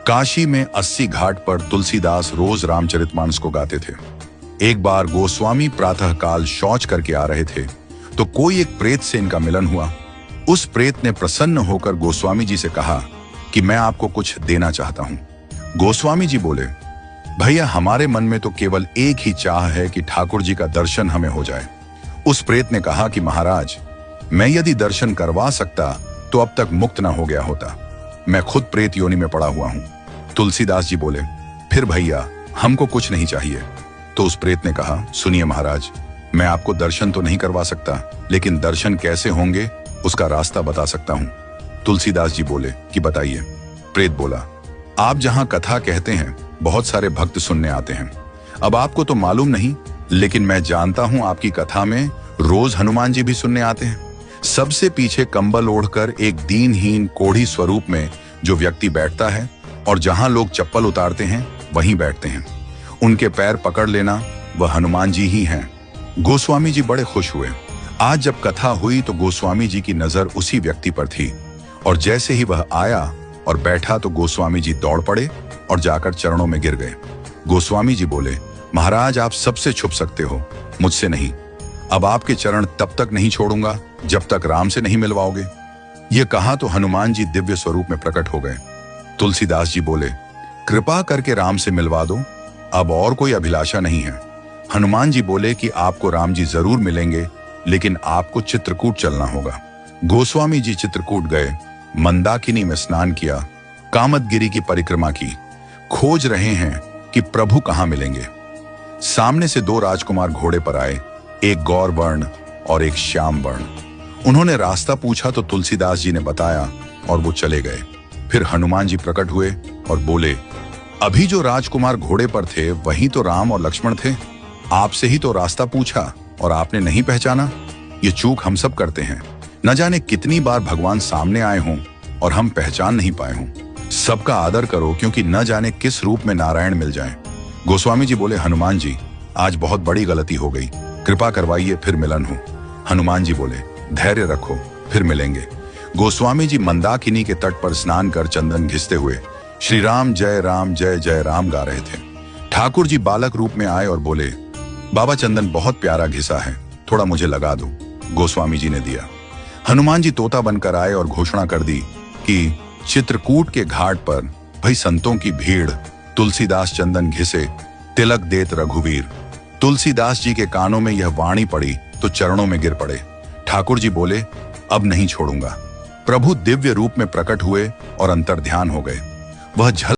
काशी में 80 घाट पर तुलसीदास रोज रामचरितमानस को गाते थे। एक बार गोस्वामी प्रातःकाल शौच करके आ रहे थे तो कोई एक प्रेत से इनका मिलन हुआ। उस प्रेत ने प्रसन्न होकर गोस्वामी जी से कहा कि मैं आपको कुछ देना चाहता हूं। गोस्वामी जी बोले, भैया हमारे मन में तो केवल एक ही चाह है कि ठाकुर जी का दर्शन हमें हो जाए। उस प्रेत ने कहा कि महाराज, मैं यदि दर्शन करवा सकता तो अब तक मुक्त न हो गया होता। मैं खुद प्रेत योनि में पड़ा हुआ हूं। तुलसीदास जी बोले, फिर भैया हमको कुछ नहीं चाहिए। तो उस प्रेत ने कहा, सुनिए महाराज, मैं आपको दर्शन तो नहीं करवा सकता, लेकिन दर्शन कैसे होंगे उसका रास्ता बता सकता हूं। तुलसीदास जी बोले कि बताइए। प्रेत बोला, आप जहां कथा कहते हैं बहुत सारे भक्त सुनने आते हैं। अब आपको तो मालूम नहीं, लेकिन मैं जानता हूं आपकी कथा में रोज हनुमान जी भी सुनने आते हैं। सबसे पीछे कंबल ओढ़कर एक दीनहीन कोढ़ी स्वरूप में जो व्यक्ति बैठता है और जहां लोग चप्पल उतारते हैं वहीं बैठते हैं। उनके पैर पकड़ लेना वह हनुमान जी ही हैं। गोस्वामी जी बड़े खुश हुए। आज जब कथा हुई तो गोस्वामी जी की नजर उसी व्यक्ति पर थी और जैसे ही वह आया और बैठा तो गोस्वामी जी दौड़ पड़े और जाकर चरणों में गिर गए। गोस्वामी जी बोले, महाराज आप सबसे छुप सकते हो, मुझसे नहीं। अब आपके चरण तब तक नहीं छोड़ूंगा जब तक राम से नहीं मिलवाओगे। ये कहा तो हनुमान जी दिव्य स्वरूप में प्रकट हो गए। तुलसीदास जी बोले, कृपा करके राम से मिलवा दो, अब और कोई अभिलाषा नहीं है। हनुमान जी बोले कि आपको राम जी जरूर मिलेंगे, लेकिन आपको चित्रकूट चलना होगा। गोस्वामी जी चित्रकूट गए, मंदाकिनी में स्नान किया, कामदगिरी की परिक्रमा की, खोज रहे हैं कि प्रभु कहां मिलेंगे। सामने से दो राजकुमार घोड़े पर आए, एक गौर वर्ण और एक श्याम वर्ण। उन्होंने रास्ता पूछा तो तुलसीदास जी ने बताया और वो चले गए। फिर हनुमान जी प्रकट हुए और बोले, अभी जो राजकुमार घोड़े पर थे वही तो राम और लक्ष्मण थे। आपसे ही तो रास्ता पूछा और आपने नहीं पहचाना। ये चूक हम सब करते हैं। न जाने कितनी बार भगवान सामने आए हों और हम पहचान नहीं पाए हों। सबका आदर करो, क्योंकि न जाने किस रूप में नारायण मिल जाएं। गोस्वामी जी बोले, हनुमान जी आज बहुत बड़ी गलती हो गई, कृपा करवाइए फिर मिलन हो। हनुमान जी बोले, धैर्य रखो, फिर मिलेंगे। गोस्वामी जी मंदाकिनी के तट पर स्नान कर चंदन घिसते हुए श्री राम जय जय राम गा रहे थे। ठाकुर जी बालक रूप में आए और बोले, बाबा चंदन बहुत प्यारा घिसा है, थोड़ा मुझे लगा दो। गोस्वामी जी ने दिया। हनुमान जी तोता बनकर आए और घोषणा कर दी कि चित्रकूट के घाट पर भाई संतों की भीड़, तुलसीदास चंदन घिसे, तिलक देत रघुवीर। तुलसीदास जी के कानों में यह वाणी पड़ी तो चरणों में गिर पड़े। ठाकुर जी बोले, अब नहीं छोड़ूंगा। प्रभु दिव्य रूप में प्रकट हुए और अंतर्ध्यान हो गए। वह झल